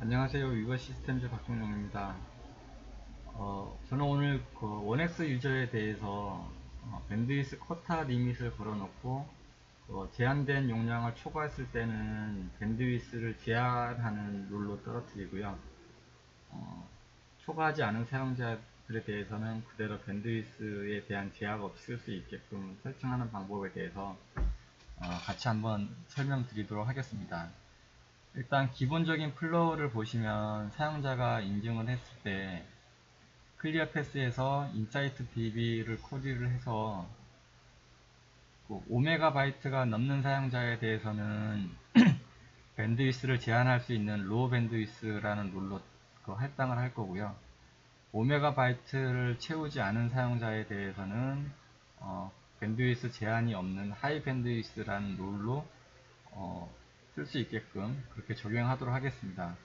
안녕하세요. 위버 시스템즈 박종용입니다. 저는 오늘 그 원엑스 유저에 대해서 밴드위스 쿼타 리밋을 걸어놓고 제한된 용량을 초과했을 때는 밴드위스를 제한하는 룰로 떨어뜨리고요. 초과하지 않은 사용자들에 대해서는 그대로 밴드위스에 대한 제약 없이 쓸 수 있게끔 설정하는 방법에 대해서 같이 한번 설명드리도록 하겠습니다. 일단 기본적인 플로우를 보시면 사용자가 인증을 했을 때 클리어 패스에서 인사이트 DB를 코디를 해서 5MB가 넘는 사용자에 대해서는 밴드위스를 제한할 수 있는 로우 밴드위스라는 룰로 할당을 할 거고요. 5MB를 채우지 않은 사용자에 대해서는 밴드위스 제한이 없는 하이 밴드위스라는 룰로 쓸 수 있게끔 그렇게 적용하도록 하겠습니다.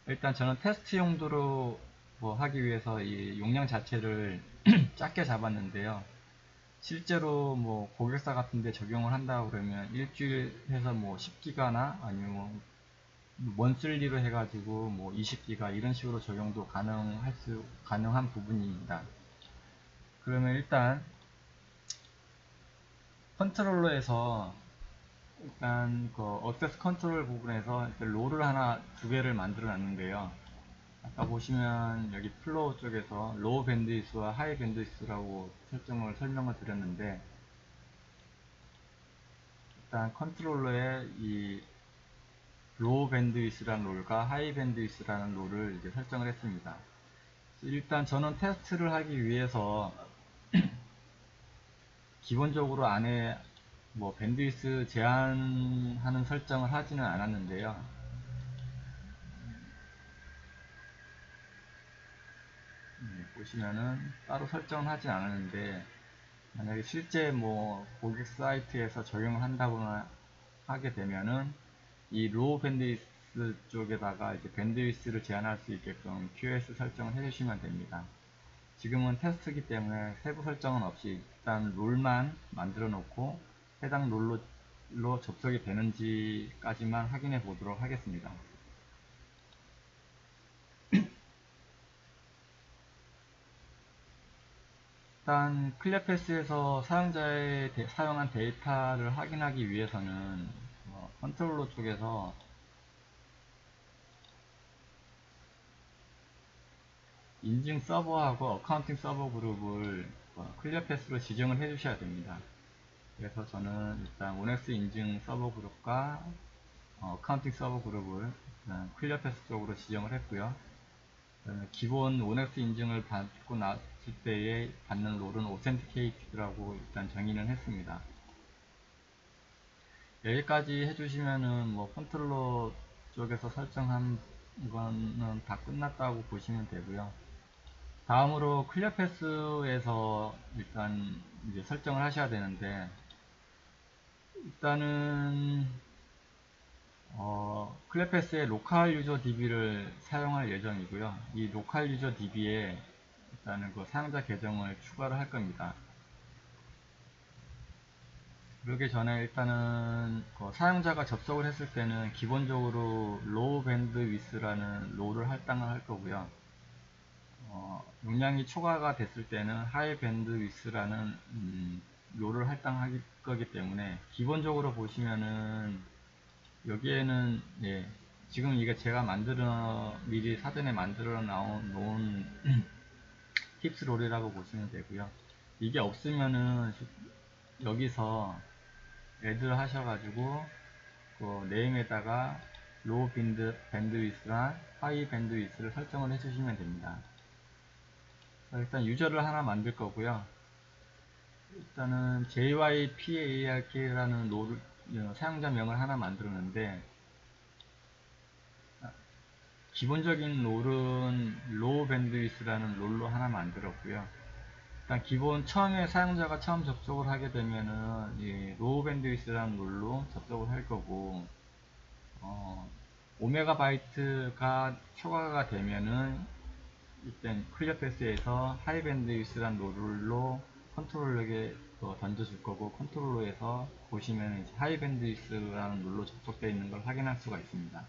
일단 저는 테스트 용도로 하기 위해서 이 용량 자체를 작게 잡았는데요. 실제로 고객사 같은데 적용을 한다 그러면 일주일 해서 10기가나 아니면 먼슬리로 해가지고 20기가 이런 식으로 적용도 가능한 부분입니다. 그러면 일단 컨트롤러에서 일단 액세스 컨트롤 부분에서 롤을 두 개를 만들어 놨는데요. 아까 보시면 여기 플로우 쪽에서 로우 밴드위스와 하이 밴드위스라고 설명을 드렸는데, 일단 컨트롤러에 이 로우 밴드위스라는 롤과 하이 밴드위스라는 롤을 이제 설정을 했습니다. 일단 저는 테스트를 하기 위해서 기본적으로 안에 밴드위스 제한하는 설정을 하지는 않았는데요. 보시면은 따로 설정을 하지 않았는데, 만약에 실제 고객 사이트에서 적용을 한다거나 하게 되면은 이 로우 밴드위스 쪽에다가 이제 밴드위스를 제한할 수 있게끔 QoS 설정을 해주시면 됩니다. 지금은 테스트이기 때문에 세부 설정은 없이 일단 롤만 만들어 놓고 해당 롤로 접속이 되는지까지만 확인해 보도록 하겠습니다. 일단 클리어패스에서 사용자의 사용한 데이터를 확인하기 위해서는 컨트롤러 쪽에서 인증 서버하고 어카운팅 서버 그룹을 클리어패스로 지정을 해 주셔야 됩니다. 그래서 저는 일단 원엑스 인증 서버 그룹과 어카운팅 서버 그룹을 클리어패스 쪽으로 지정을 했고요. 기본 원엑스 인증을 받고 났을 때에 받는 롤은 오센티케이트라고 일단 정의는 했습니다. 여기까지 해주시면은 컨트롤러 쪽에서 설정한 거는 다 끝났다고 보시면 되고요. 다음으로 클리어패스에서 일단 이제 설정을 하셔야 되는데, 일단은 클리어패스의 로컬 유저 DB를 사용할 예정이고요. 이 로컬 유저 DB에 일단은 사용자 계정을 추가를 할 겁니다. 그러기 전에 일단은 사용자가 접속을 했을 때는 기본적으로 로우 밴드 위스라는 롤을 할당을 할 거고요. 용량이 초과가 됐을 때는 하이 밴드 위스라는 롤을 할당할 거기 때문에 기본적으로 보시면은 여기에는 지금 이게 제가 미리 사전에 만들어 놓은 팁스 롤이라고 보시면 되고요. 이게 없으면은 여기서 애드를 하셔가지고 네임에다가 로우 밴드위스랑 하이 밴드위스를 설정을 해주시면 됩니다. 일단 유저를 하나 만들 거고요. 일단은 JYPARK라는 사용자명을 하나 만들었는데, 기본적인 롤은 로우 밴드위스라는 롤로 하나 만들었고요. 일단 기본 처음에 사용자가 처음 접속을 하게 되면은 이 로우 밴드위스라는 롤로 접속을 할 거고, 5MB가 초과가 되면은 일단 클리어패스에서 하이 밴드위스라는 롤로 컨트롤러에게 던져줄 거고, 컨트롤러에서 보시면 이제 하이 밴드위스라는 롤로 접속되어 있는 걸 확인할 수가 있습니다.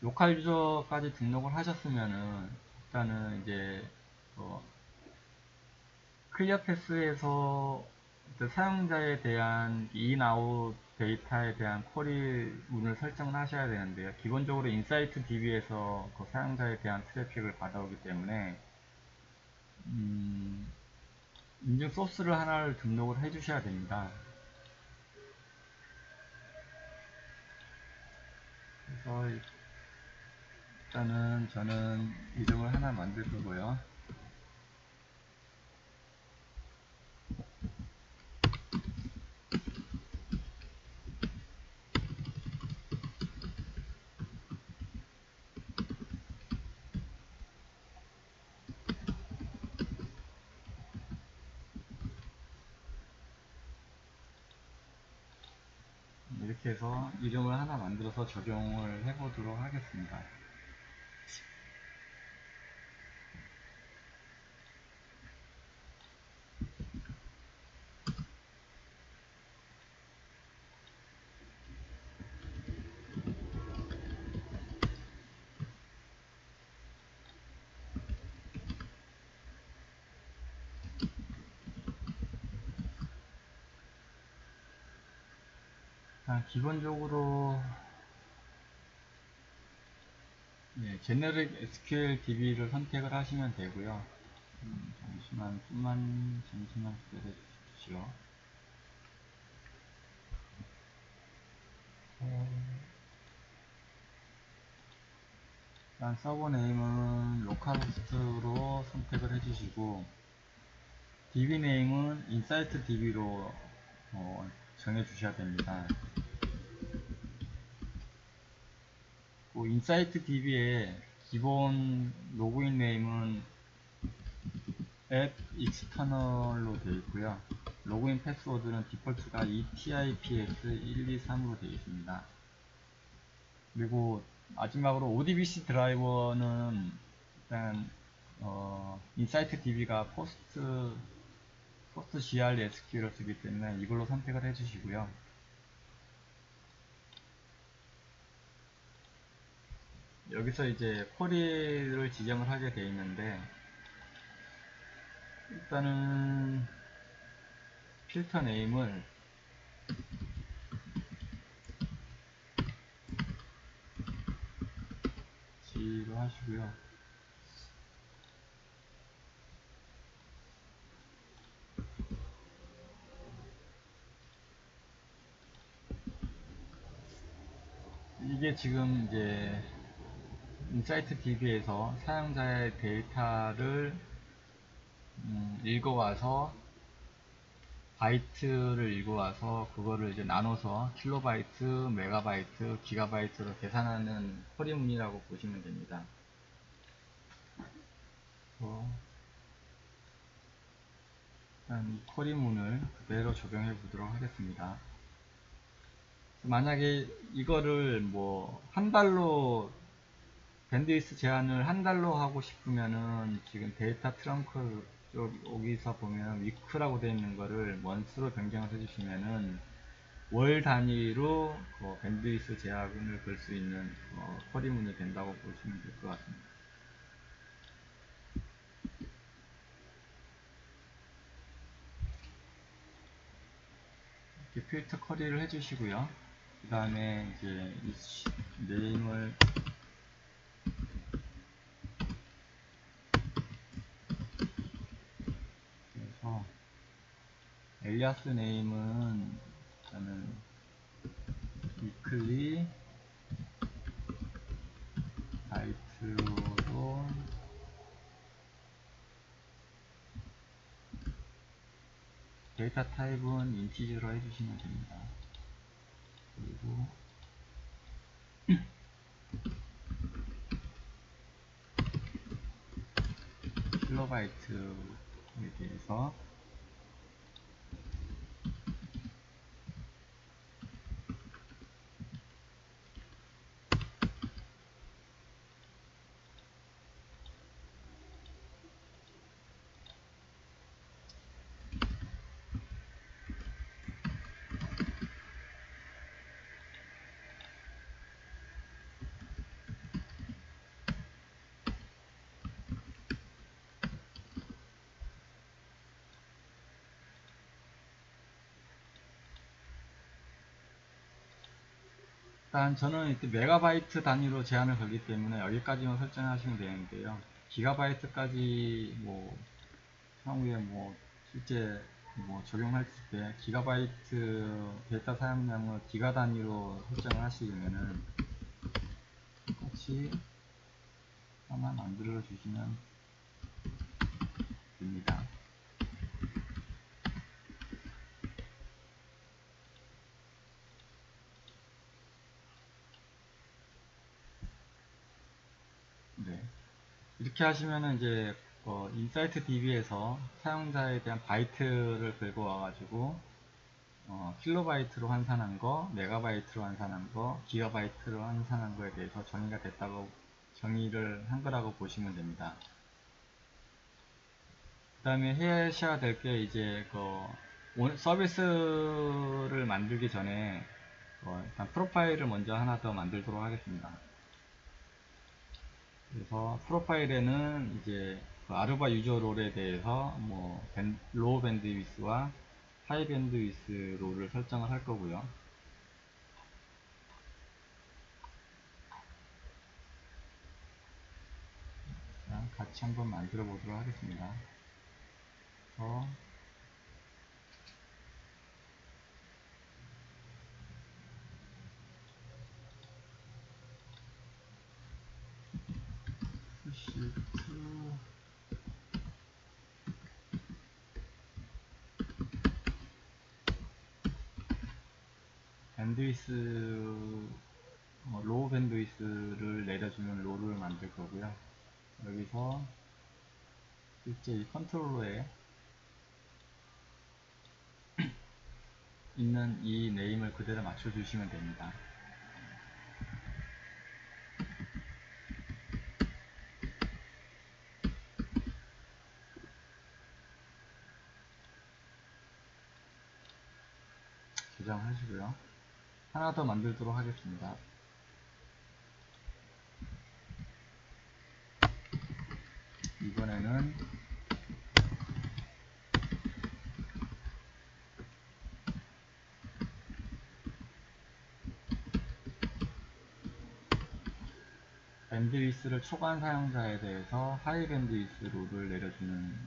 로컬 유저까지 등록을 하셨으면은 일단은 이제 클리어 패스에서 사용자에 대한 인아웃 데이터에 대한 쿼리 문을 설정을 하셔야 되는데요. 기본적으로 인사이트 DB에서 그 사용자에 대한 트래픽을 받아오기 때문에 인증 소스를 하나를 등록을 해 주셔야 됩니다. 그래서 일단은 저는 이름을 하나 만들 거고요. 이렇게 해서 이름을 하나 만들어서 적용을 해 보도록 하겠습니다. 기본적으로 제너릭 SQL DB를 선택을 하시면 되고요. 잠시만 기다려 주십시오. 일단 서버 네임은 로컬호스트로 선택을 해주시고 DB 네임은 인사이트 DB로 정해주셔야 됩니다. 인사이트 DB의 기본 로그인 네임은 앱 익스터널로 되어 있고요. 로그인 패스워드는 디폴트가 ETIPS123으로 되어 있습니다. 그리고 마지막으로 ODBC 드라이버는 일단 인사이트 DB가 포스트 GR SQL을 쓰기 때문에 이걸로 선택을 해주시고요. 여기서 이제 쿼리를 지정을 하게 되어 있는데 일단은 필터 네임을 G로 하시고요. 이게 지금 이제 인사이트 DB에서 사용자의 데이터를 읽어와서 바이트를 읽어와서 그거를 이제 나눠서 킬로바이트, 메가바이트, 기가바이트로 계산하는 쿼리문이라고 보시면 됩니다. 일단 이 쿼리문을 그대로 적용해 보도록 하겠습니다. 만약에 이거를 뭐 한 달로 밴드위스 제한을 한 달로 하고 싶으면은 지금 데이터 트렁크 쪽 여기서 보면 위크라고 되어 있는 거를 먼스로 변경을 해주시면은 월 단위로 밴드위스 제한을 걸 수 있는 쿼리문이 된다고 보시면 될 것 같습니다. 이렇게 필터 쿼리를 해주시고요. 그 다음에 이제 이 네임을 해서 엘리아스 네임은 저는 위클리 바이트로 데이터 타입은 인티저로 해주시면 됩니다. 그리고 킬로바이트에 대해서 일단 저는 이때 메가바이트 단위로 제한을 걸기 때문에 여기까지만 설정하시면 되는데요. 기가바이트까지 뭐 향후에 뭐 실제 뭐 적용할 때 기가바이트 데이터 사용량을 기가 단위로 설정을 하시면은 똑같이 하나 만들어 주시면 됩니다. 네. 이렇게 하시면은 이제 인사이트 DB에서 사용자에 대한 바이트를 긁어 와가지고 킬로바이트로 환산한 거, 메가바이트로 환산한 거, 기가바이트로 환산한 거에 대해서 정의가 됐다고 정의를 한 거라고 보시면 됩니다. 그 다음에 해야셔야 될 게 이제 서비스를 만들기 전에 일단 프로파일을 먼저 하나 더 만들도록 하겠습니다. 그래서 프로파일에는 이제 아르바 유저 롤에 대해서 뭐 로우 밴드위스와 하이 밴드위스 롤을 설정을 할 거고요. 자, 같이 한번 만들어 보도록 하겠습니다. shift 밴드위스 로우 밴드위스를 내려주는 롤을 만들 거고요. 여기서 실제 이 컨트롤러에 있는 이 네임을 그대로 맞춰 주시면 됩니다. 저장하시고요. 하나 더 만들도록 하겠습니다. 이번에는 밴드위스를 초과한 사용자에 대해서 하이 밴드위스 롤을 내려주는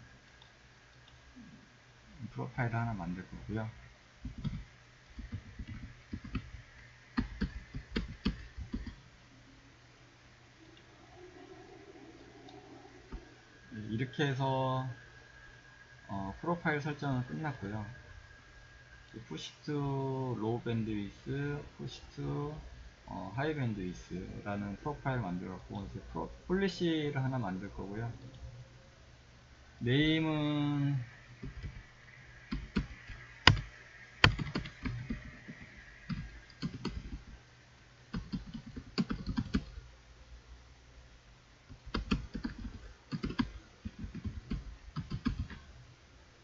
프로파일을 하나 만들 거고요. 이렇게 해서 프로파일 설정은 끝났고요. push to low bandwidth, push to high bandwidth 라는 프로파일 만들었고 이제 폴리시를 하나 만들 거고요. 네임은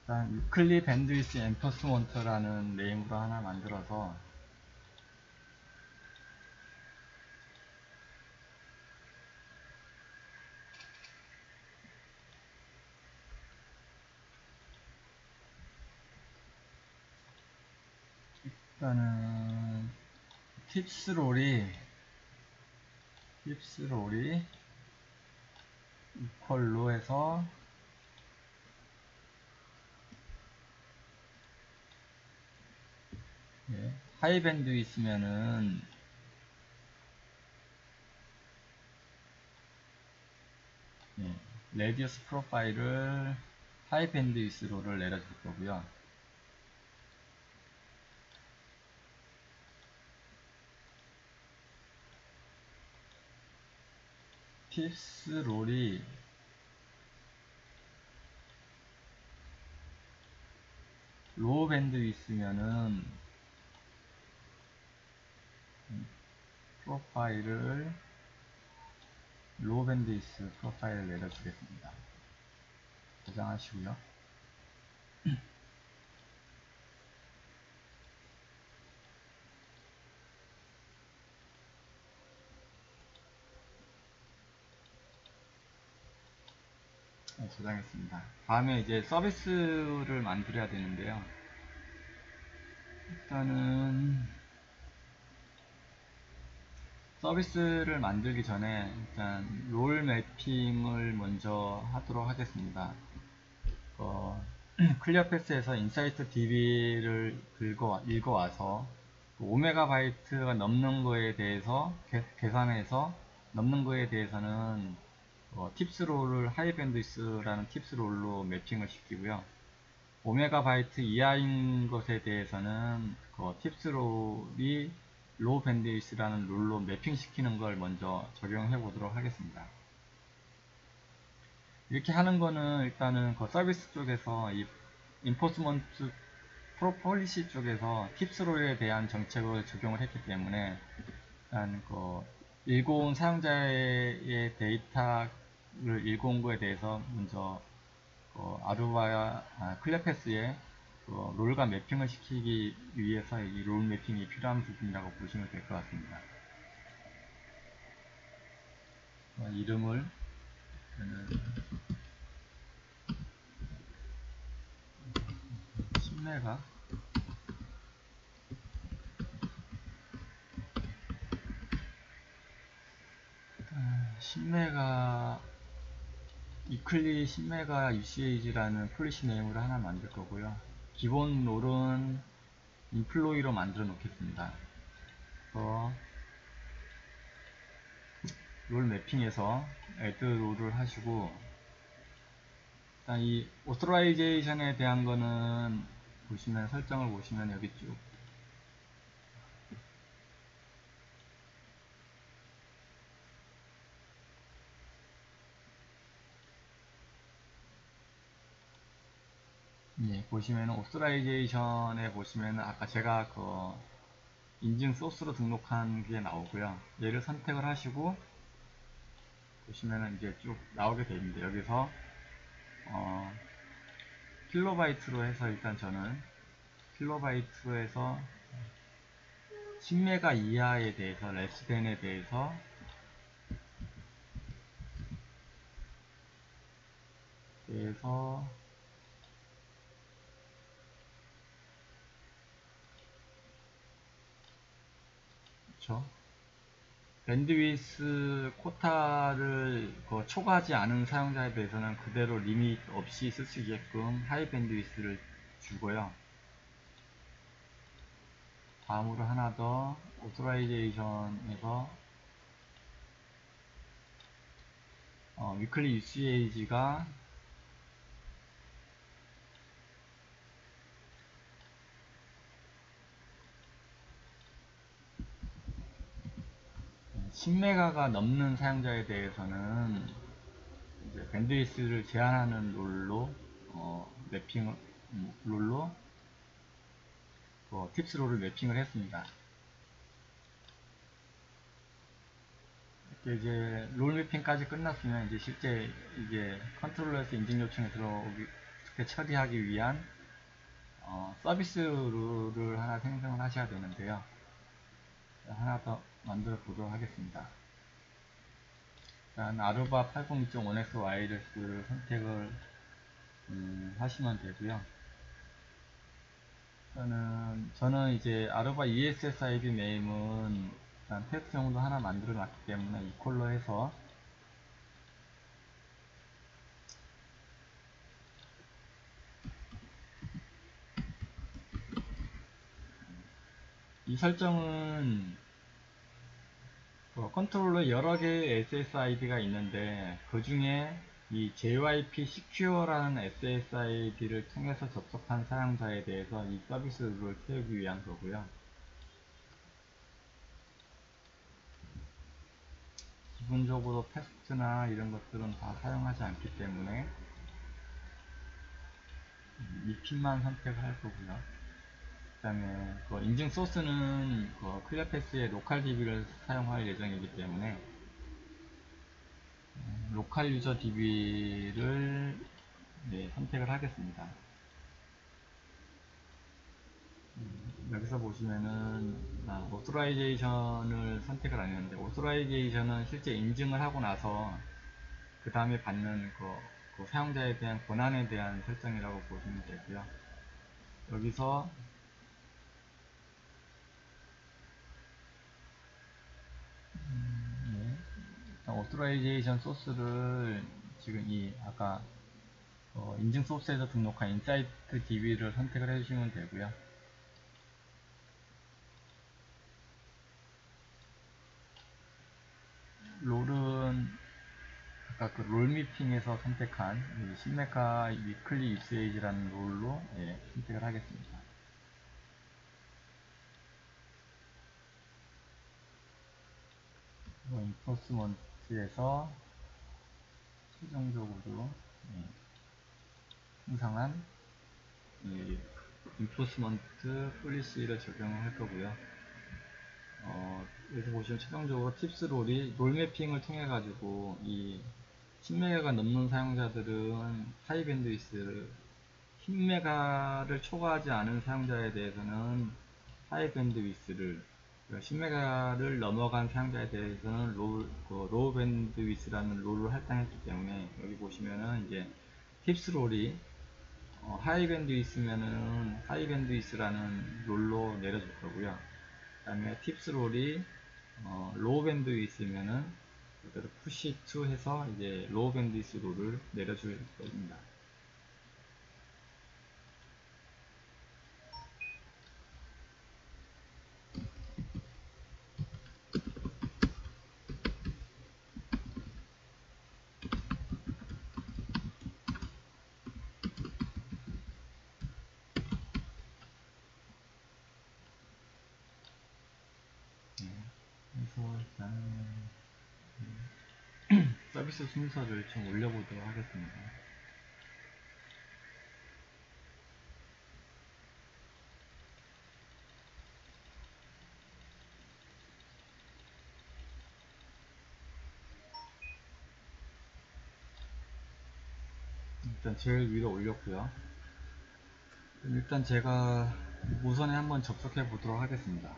일단 유클리 밴드위스 엔포스먼트라는 네임으로 하나 만들어서 일단은 팁스 롤이 이퀄로 해서 하이밴드 있으면은 레디어스 프로파일을 하이밴드 위스로를 내려줄 거고요. 팁스 롤이 로우 밴드 있으면은 프로파일을 로우 밴드 위스 프로파일을 내려주겠습니다. 저장하시고요. 네, 저장했습니다. 다음에 이제 서비스를 만들어야 되는데요. 일단은 서비스를 만들기 전에 일단 롤 매핑을 먼저 하도록 하겠습니다. 클리어패스에서 인사이트 DB를 읽어와서 오메가 바이트가 넘는 거에 대해서 계산해서 넘는 거에 대해서는 팁스 롤을 하이밴드위스라는 팁스 롤로 매핑을 시키고요. 오메가 바이트 이하인 것에 대해서는 팁스 롤이 로우 밴드위스라는 룰로 매핑 시키는 걸 먼저 적용해 보도록 하겠습니다. 이렇게 하는 거는 일단은 서비스 쪽에서 이 인포스먼트 폴리시 쪽에서 팁스롤에 대한 정책을 적용을 했기 때문에 일단 읽어온 사용자의 데이터를 읽어온 거에 대해서 먼저 아루바 클레패스에 롤과 매핑을 시키기 위해서 이 롤 매핑이 필요한 부분이라고 보시면 될 것 같습니다. 이름을 신뢰가 이클리 신메가 UCAG라는 폴리시 네임으로 하나 만들 거고요. 기본 롤은 인플로이로 만들어 놓겠습니다. 롤 매핑에서 add 롤을 하시고, 일단 이 오토라이제이션에 대한 거는 보시면 설정을 보시면 여기 쭉 보시면 오토라이제이션에 보시면 아까 제가 인증 소스로 등록한 게 나오고요. 얘를 선택을 하시고 보시면은 이제 쭉 나오게 됩니다. 여기서 킬로바이트로 해서 일단 저는 킬로바이트로 해서 10메가 이하에 대해서 랩스댄에 대해서 그쵸? 밴드위스 코타를 초과하지 않은 사용자에 대해서는 그대로 리밋 없이 쓸 수 있게끔 하이 밴드위스를 주고요. 다음으로 하나 더 오토라이제이션에서 위클리 UCAG가 10메가가 넘는 사용자에 대해서는 이제 밴드위스를 제한하는 롤로 매핑을 롤로 팁스 롤을 매핑을 했습니다. 이렇게 이제 롤 매핑까지 끝났으면 이제 실제 이제 컨트롤러에서 인증 요청이 들어오기 처리하기 위한 서비스 룰을 하나 생성을 하셔야 되는데요. 하나 더 만들어 보도록 하겠습니다. 일단 아루바 80.2.1x 와이러스를 선택을 하시면 되고요. 저는 이제 아루바 ESSID 네임은 일단 테스트용으로 하나 만들어 놨기 때문에 이퀄로 해서 이 설정은 컨트롤러 여러 개의 SSID가 있는데 그 중에 이 JYP Secure라는 SSID를 통해서 접속한 사용자에 대해서 이 서비스를 태우기 위한 거고요. 기본적으로 패스트나 이런 것들은 다 사용하지 않기 때문에 이 핀만 선택을 할 거고요. 그 다음에 인증 소스는 클리어패스의 로컬 DB를 사용할 예정이기 때문에 로컬 유저 DB를 선택을 하겠습니다. 여기서 보시면은 오토라이제이션을 선택을 안 했는데 오토라이제이션은 실제 인증을 하고 나서 그 다음에 받는 사용자에 대한 권한에 대한 설정이라고 보시면 되고요. 여기서 오토라이제이션 소스를 지금 이 아까 인증 소스에서 등록한 인사이트 DB를 선택을 해주시면 되고요. 롤은 아까 그 롤미팅에서 선택한 이 신메카 위클리 유세이지라는 롤로 선택을 하겠습니다. 인포스먼트에서 최종적으로 통상한 인포스먼트 폴리시를 적용할 거고요. 여기서 보시면 최종적으로 팁스 롤이 롤 매핑을 통해 가지고 이 10메가가 넘는 사용자들은 하이밴드위스 10메가를 초과하지 않은 사용자에 대해서는 하이밴드위스를 10메가를 넘어간 사용자에 대해서는 로우 밴드위스라는 롤을 할당했기 때문에 여기 보시면은 이제 팁스 롤이 하이밴드 있으면은 하이밴드 있으라는 롤로 내려줄 거고요. 그 다음에 팁스 롤이 로우 밴드 있으면은 그대로 푸시 투 해서 이제 로우 밴드 있 롤을 내려줄 겁니다. 그래서 일단 서비스 순서를 좀 올려보도록 하겠습니다. 일단 제일 위로 올렸고요. 일단 제가 무선에 한번 접속해 보도록 하겠습니다.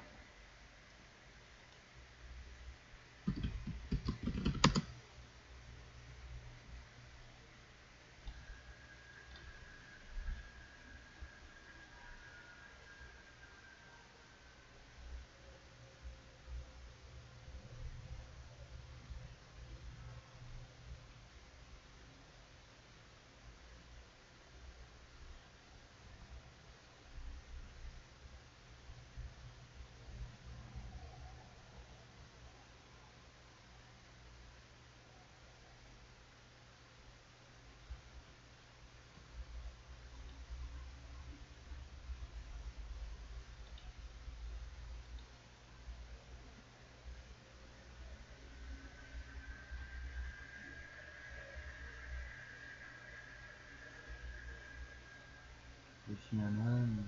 보시면은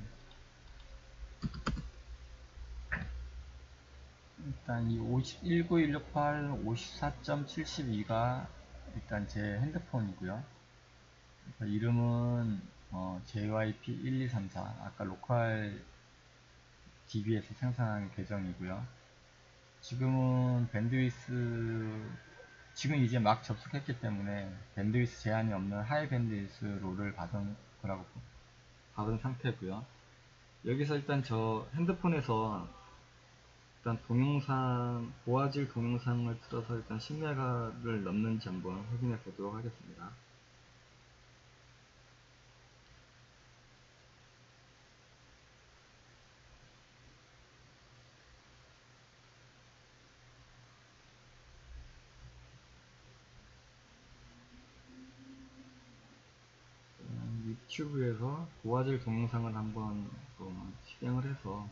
일단 이 19168 54.72가 일단 제 핸드폰이고요. 이름은 JYP1234 아까 로컬 DB에서 생성한 계정이고요. 지금은 밴드위스 지금 이제 막 접속했기 때문에 밴드위스 제한이 없는 하이 밴드위스 롤을 받은 상태고요. 여기서 일단 저 핸드폰에서 일단 동영상 고화질 동영상을 틀어서 일단 10메가를 넘는지 한번 확인해 보도록 하겠습니다. 유튜브에서 고화질 동영상을 한번 실행을 해서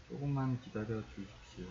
조금만 기다려 주십시오.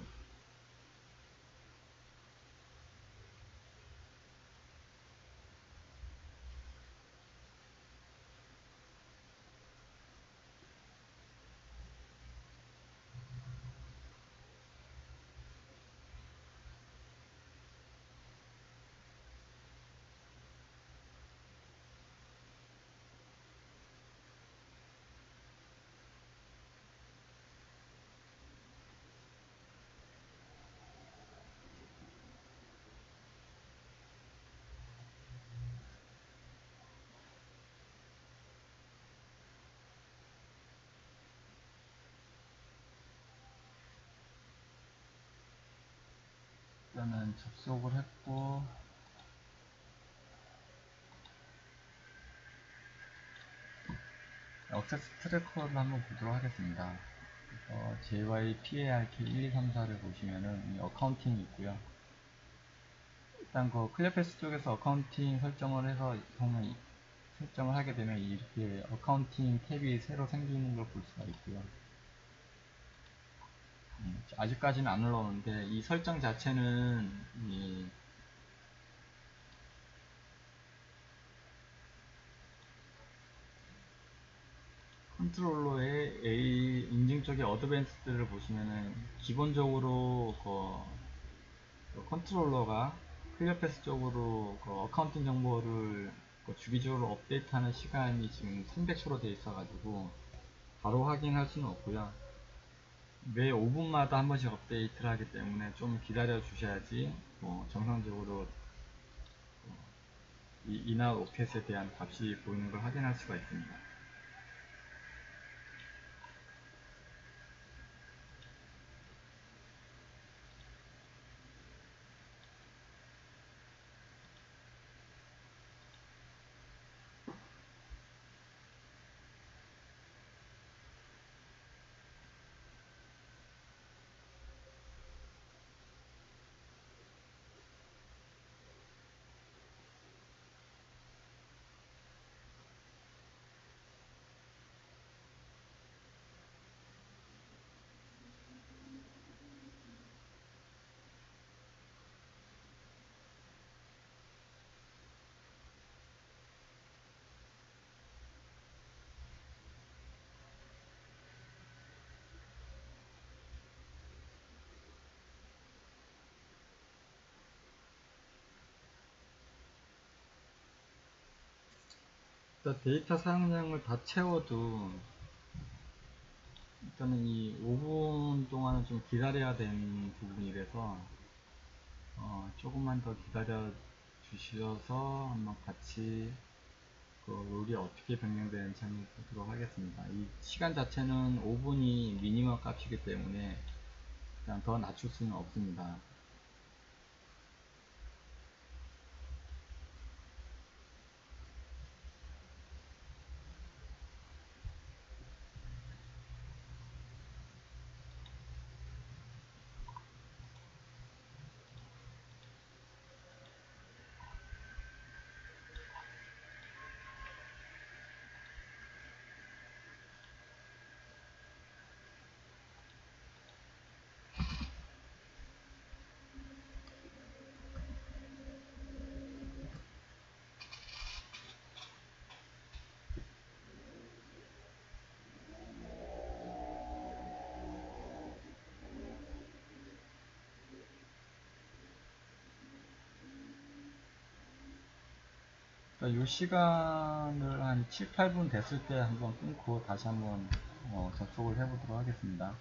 일단은 접속을 했고, 액세스 트래커를 한번 보도록 하겠습니다. JYPARK1234를 보시면은 어카운팅이 있고요. 일단 그 클리어패스 쪽에서 어카운팅 설정을 해서 설정을 하게 되면 이렇게 어카운팅 탭이 새로 생기는 걸 볼 수가 있고요. 아직까지는 안 올라오는데 이 설정 자체는 이 컨트롤러의 A 인증 쪽에 어드밴스드를 보시면은 기본적으로 컨트롤러가 클리어패스 쪽으로 어카운팅 정보를 주기적으로 업데이트하는 시간이 지금 300초로 되어 있어가지고 바로 확인할 수는 없고요. 매 5분마다 한 번씩 업데이트를 하기 때문에 좀 기다려 주셔야지 정상적으로 이 인아웃 오켓에 대한 값이 보이는 걸 확인할 수가 있습니다. 일단 데이터 사용량을 다 채워도 일단은 이 5분 동안은 좀 기다려야 되는 부분이라서 조금만 더 기다려 주셔서 한번 같이 그 룰이 어떻게 변경되는지 한번 보도록 하겠습니다. 이 시간 자체는 5분이 미니멈 값이기 때문에 그냥 더 낮출 수는 없습니다. 이 시간을 한 7, 8분 됐을 때 한번 끊고 다시 한번 접속을 해 보도록 하겠습니다.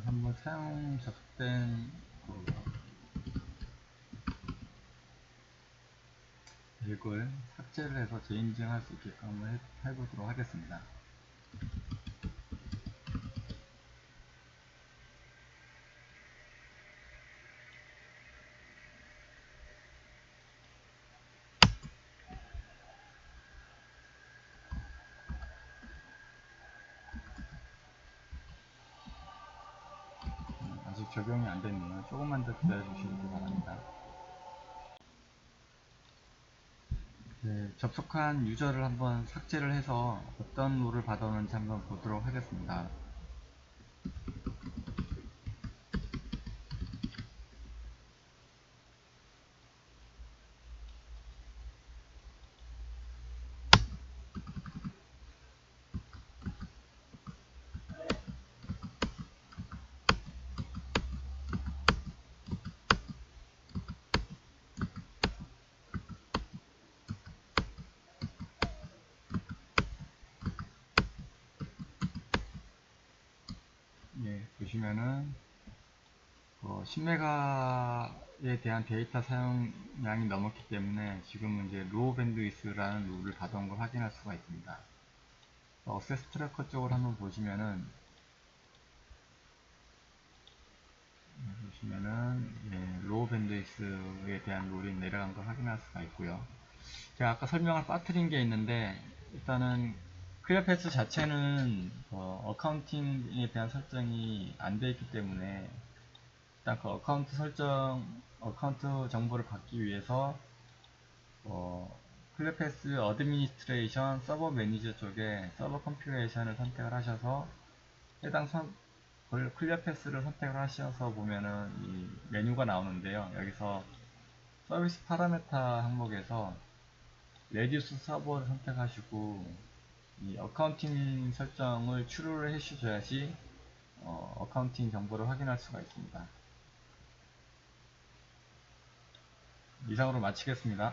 한번 사용 접수된 맥을 삭제를 해서 재인증할 수 있게끔 한번 해보도록 하겠습니다. 아직 적용이 안 됐네요. 조금만 더 기다려 주시기 바랍니다. 네, 접속한 유저를 한번 삭제를 해서 어떤 룰을 받아오는지 한번 보도록 하겠습니다. 예, 보시면은 10메가에 대한 데이터 사용량이 넘었기 때문에 지금은 이제 로우 밴드위스라는 룰을 받아온 걸 확인할 수가 있습니다. 액세스 트래커 쪽을 한번 보시면은 로우 밴드위스에 대한 룰이 내려간 걸 확인할 수가 있고요. 제가 아까 설명을 빠뜨린 게 있는데 일단은 클리어 패스 자체는 어카운팅에 대한 설정이 안 되어 있기 때문에 일단 그 어카운트 정보를 받기 위해서 클리어 패스 어드미니스트레이션 서버 매니저 쪽에 서버 컨피그레이션을 선택을 하셔서 해당 클리어 패스를 선택을 하셔서 보면은 이 메뉴가 나오는데요. 여기서 서비스 파라메타 항목에서 레디우스 서버를 선택하시고 이 어카운팅 설정을 추루를 해주셔야지 어카운팅 정보를 확인할 수가 있습니다. 이상으로 마치겠습니다.